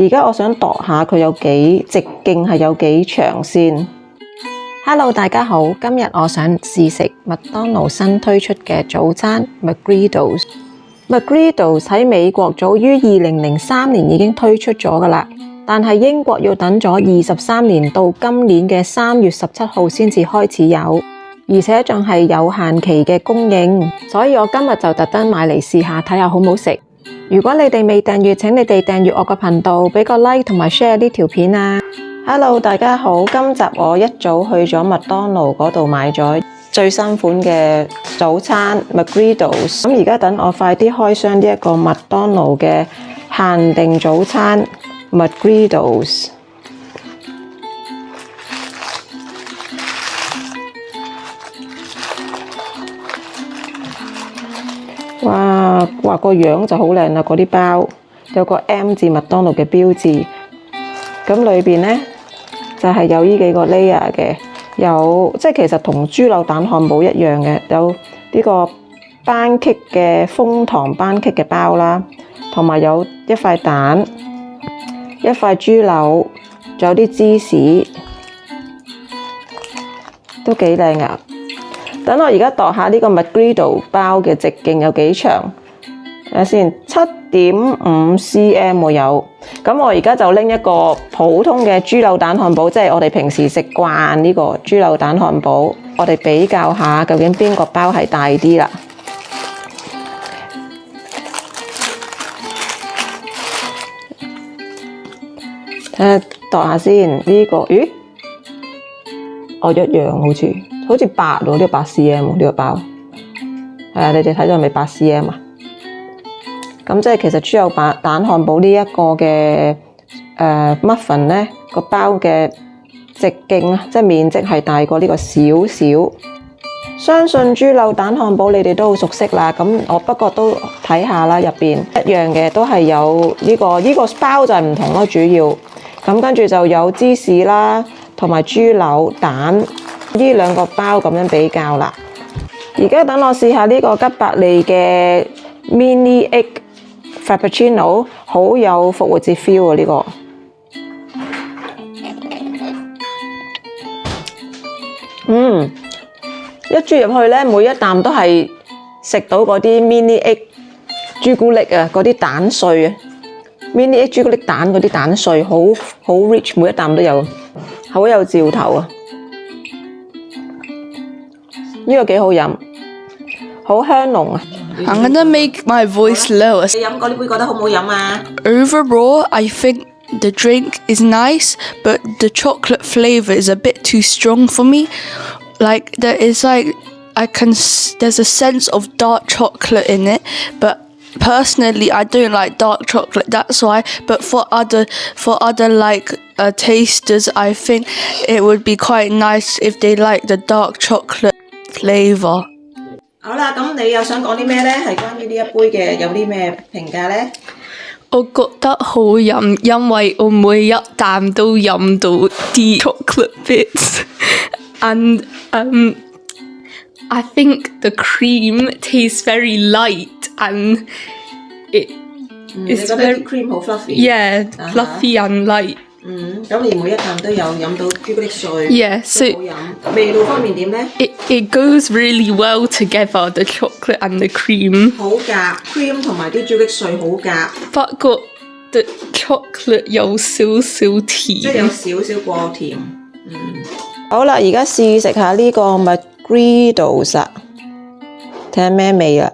而家我想度下佢有幾直徑係有幾長先。Hello， 大家好，今日我想試食麥當勞新推出嘅早餐 McGriddles。McGriddles 喺美國早於2003年已經推出咗㗎喇，但係英國要等咗23年到今年嘅3月17號先至開始有，而且仲係有限期嘅供應，所以我今日就特登買嚟試下睇下好唔好食。如果你哋未訂閱，請你哋訂閱我個頻道，俾個 like 同埋 share 呢條片啊！Hello， 大家好，今集我一早去咗麥當勞嗰度買咗最新款嘅早餐 McGriddles。咁而家等我快啲開箱呢一個麥當勞嘅限定早餐 McGriddles。哇，個樣就好靚啦！嗰啲包有個 M 字麥當勞嘅標誌，咁裏邊呢，就係有呢幾個 layer 嘅，有即係其實同豬柳蛋漢堡一樣嘅，有呢個班戟嘅楓糖班戟嘅包啦，同埋有一塊蛋、一塊豬柳，仲有啲芝士，都幾靚噶。等我而家度下呢個 McGriddles 包嘅直徑有幾長，睇下先，7.5 cm 有。咁我而家就拎一個普通嘅豬柳蛋漢堡，即係我哋平時食慣呢個豬柳蛋漢堡，我哋比較下究竟邊個包係大啲啦。睇下度下先，呢個，咦？一樣好似8喎，呢個8 cm 呢個包，係啊，你哋睇到係咪8 cm 啊？咁即係其實豬柳蛋漢堡呢一個嘅muffin咧，個包嘅直徑即係面積係大過呢個少少。相信豬柳蛋漢堡你哋都好熟悉啦，咁我不過都睇下啦，入邊一樣嘅都係有呢個包就係唔同咯，主要咁跟住就有芝士啦，同埋豬柳蛋。呢兩個包咁樣比較啦，而家等我試下呢個吉百利嘅 Mini Egg Frappuccino， 好有復活節 feel 啊！呢個，一啜入去咧，每一啖都係食到嗰啲 Mini Egg 朱古力啊，嗰啲蛋碎啊 ，Mini Egg 朱古力蛋嗰啲蛋碎，好 rich， 每一啖都有，好有嚼頭啊！呢個幾好飲，好香濃啊！ I'm gonna make my voice lower. 你飲嗰啲杯覺得好唔好飲啊？ Overall, I think the drink is nice, but the chocolate flavor is a bit too strong for me. Like there's a sense of dark chocolate in it, but personally I don't like dark chocolate, that's why. But for other tasters, I think it would be quite nice if they like the dark chocolate flavor. 好啦，咁你又想講啲咩呢？係關於呢一杯嘅有啲咩評價呢？我覺得好飲，因為我每一啖都飲到啲 chocolate bits, and I think the cream tastes very light and it's very cream 好 fluffy. Yeah, fluffy and light. 咁你每一啖都有飲到朱古力碎， Yeah, so 好飲。味道方面點呢？ It goes really well together, the chocolate and the cream. 好夾 ，cream 同埋啲朱古力碎好夾。不過 the chocolate 有少少甜，即係有少少過甜。好啦，而家試食下呢個 McGriddles 啦，睇下咩味啦。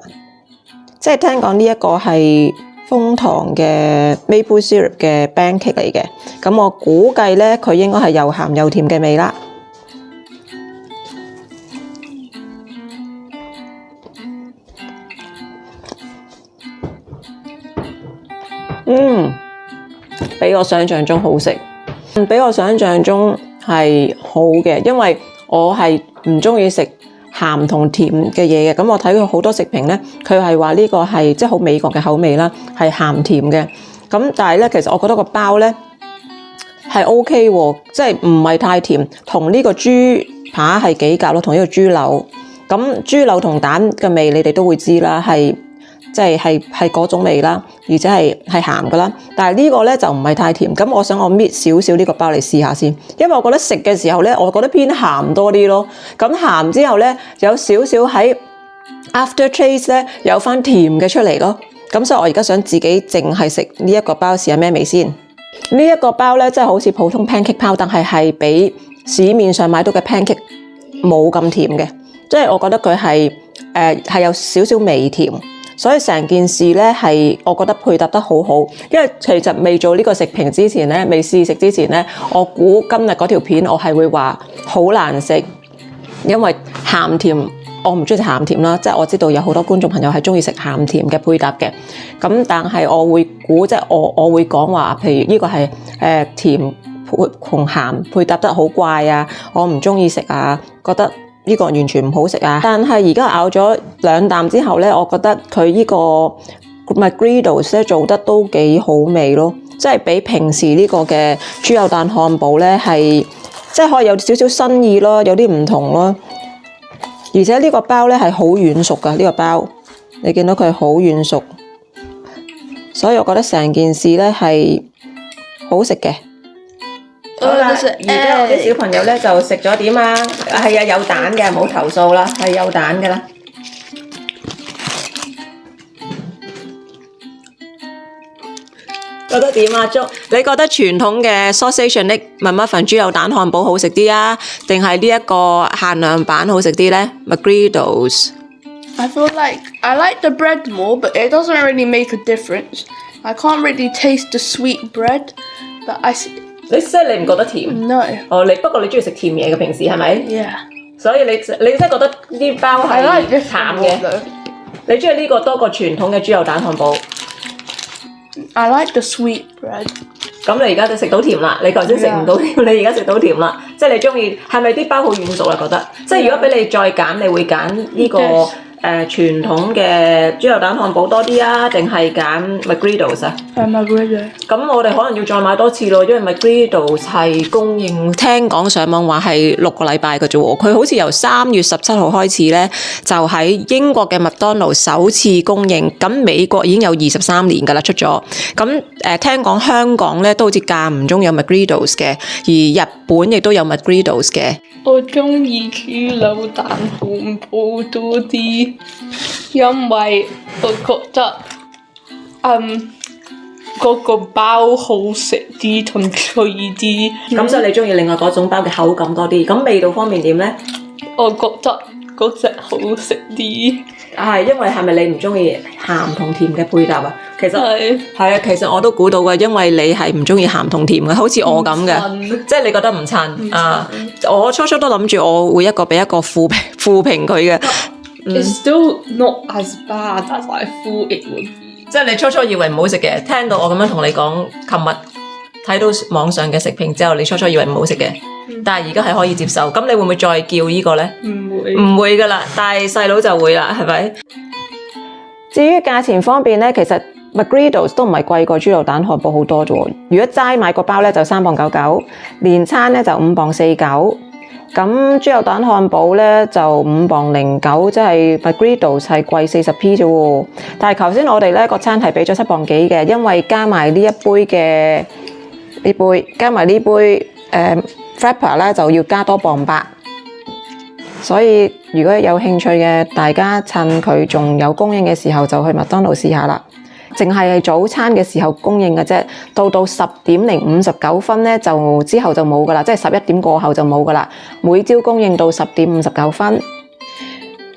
即係聽講呢一個係楓糖嘅 maple syrup 嘅 pancake 嚟嘅，咁我估計咧佢應該係又鹹又甜嘅味啦。比我想象中好食，比我想象中係好嘅，因為我係唔中意食鹹同甜嘅嘢嘅，咁我睇佢好多食評咧，佢係話呢個係即係好美國嘅口味啦，係鹹甜嘅。咁但係咧，其實我覺得個包咧係 OK 喎，即係唔係太甜，同呢個豬扒係幾夾咯，同呢個豬柳。咁豬柳同蛋嘅味你哋都會知啦，係即係嗰種味啦，而且係鹹噶啦。但係呢個咧就唔係太甜，咁我想我搣少少呢個包嚟試下先，因為我覺得食嘅時候咧，我覺得偏鹹多啲咯。咁鹹之後咧，有少少喺 after taste 咧有翻甜嘅出嚟咯。咁所以我而家想自己淨係食呢一個包試下咩味先。呢一個包咧，即係好似普通 pancake 包，但係比市面上買到嘅 pancake 冇咁甜嘅，即係我覺得佢係有少少微甜，所以成件事咧係我覺得配搭得好好。因為其實未做呢個食評之前咧，未試食之前咧，我估今日嗰條片我係會話好難食，因為鹹甜。我唔中意食鹹甜啦，即係我知道有好多觀眾朋友係中意食鹹甜嘅配搭嘅，咁但係我會估即係我會講話，譬如呢個係甜同鹹配搭得好怪啊，我唔中意食啊，覺得呢個完全唔好食啊。但係而家咬咗2啖之後咧，我覺得佢呢個 McGriddles 咧做得都幾好味咯，即係比平時呢個嘅豬柳蛋漢堡咧係即係可以有少少新意咯，有啲唔同咯。而且呢個包咧係好軟熟㗎，呢個包你見到佢好軟熟，所以我覺得成件事咧係好食嘅。好啦，而家我啲小朋友咧就食咗點啊？係啊，有蛋嘅，唔好投訴啦，係有蛋㗎啦。覺得點啊，竹？你覺得傳統嘅 sausage and egg 麥麥飯豬柳蛋漢堡好食啲啊，定係呢一個限量版好食啲咧 ？McGriddles。 I feel like I like the bread more, but it doesn't really make a difference. I can't really taste the sweet bread, but你即係你唔覺得甜？ No. 哦，不過你中意食甜嘢嘅平時係咪？ Yeah. 所以你真係覺得呢包 I 係 like this 淡 one 嘅 more,。though. 你中意呢個多過傳統嘅豬柳蛋漢堡？ I like the sweet bread. 咁你而家就食到甜啦，你頭先食唔到甜，你而家食到甜啦，即係你中意係咪啲包好軟熟啊？覺得即係如果俾你再揀，你會揀呢個傳統嘅豬柳蛋漢堡多啲啊，定係揀 McGriddles 啊？McGriddles. 咁我哋可能要再買多次咯，因為 McGriddles 係供應，聽講上網話係6個禮拜嘅啫喎，佢好似由3月17號開始咧，就喺英國嘅麥當勞首次供應，咁美國已經有23年㗎啦出咗，咁聽講香港咧都好似間唔中有 McGriddles 嘅，而日本亦都有 McGriddles 嘅。我中意豬柳蛋漢堡多啲，因為我覺得嗰個包好食啲同脆啲。咁所以你中意另外嗰種包嘅口感多啲，咁味道方面點咧？我覺得嗰隻好食啲。係因為係咪你唔中意鹹同甜嘅配搭啊？其實係啊，其實我都估到嘅，因為你係唔中意鹹同甜嘅，好似我咁嘅，即係你覺得唔襯啊！我初都諗住我會俾一個負評佢嘅。It's still not as bad as I thought it would be。即係你初以為唔好食嘅，聽到我咁樣同你講，琴日睇到網上嘅食評之後，你初以為唔好食嘅，但係而家係可以接受。咁你會唔會再叫呢個呢？唔會㗎啦，但係細佬就會啦，係咪？至於價錢方面呢，其實 McGriddles 都唔係貴過豬柳蛋漢堡好多啫喎。如果齋買個包呢，就3.99，連餐呢就5.49。咁豬柳蛋漢堡呢就5.09，即係 McGriddles 係貴40p 啫喎。但係頭先我哋呢個餐係俾咗7.幾嘅，因為加埋呢一杯加埋呢杯Frapper 呢就要加多1.8。所以如果有興趣嘅，大家趁佢仲有供應嘅時候就去麥當勞試下啦。淨係早餐嘅時候供應嘅啫，到10點59分呢，就之後就冇㗎啦，即係11點過後就冇㗎啦。每朝供應到10點59分。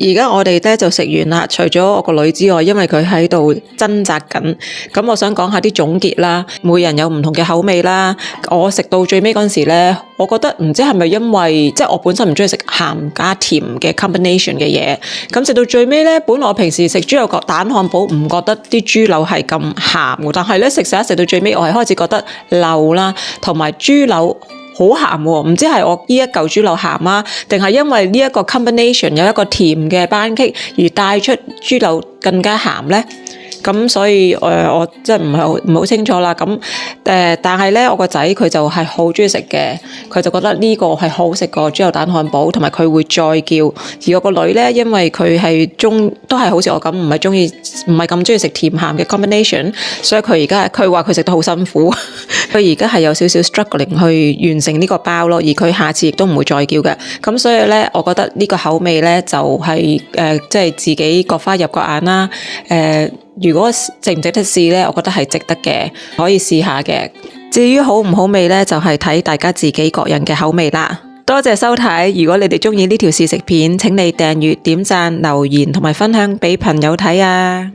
而家我哋咧就食完啦，除咗我個女之外，因為佢喺度掙扎緊。咁我想講下啲總結啦，每人有唔同嘅口味啦。我食到最尾嗰陣時咧，我覺得唔知係咪因為即係我本身唔中意食鹹加甜嘅 combination 嘅嘢。咁食到最尾咧，本來我平時食豬柳蛋漢堡唔覺得啲豬柳係咁鹹，但係咧食到最尾，我係開始覺得漏啦，同埋豬柳好鹹喎，唔知係我呢一嚿豬柳鹹啊，定係因為呢一個 combination 有一個甜嘅班戟而帶出豬柳更加鹹呢？咁所以我即係唔係好清楚啦。咁但係咧我個仔佢就係好中意食嘅，佢就覺得呢個係好食過豬油蛋漢堡，同埋佢會再叫。而我個女咧，因為佢係都係好似我咁唔係咁中意食甜鹹嘅 combination， 所以佢話佢食得好辛苦。佢而家係有少少 struggling 去完成呢個包咯，而佢下次亦都唔會再叫嘅。咁所以咧，我覺得呢個口味咧就係即係自己各花入各眼啦。如果值唔值得試咧，我覺得係值得嘅，可以試下嘅。至於好唔好味咧，就係睇大家自己個人嘅口味啦。多謝收睇，如果你哋中意呢條試食片，請你訂閱、點讚、留言同埋分享俾朋友睇啊！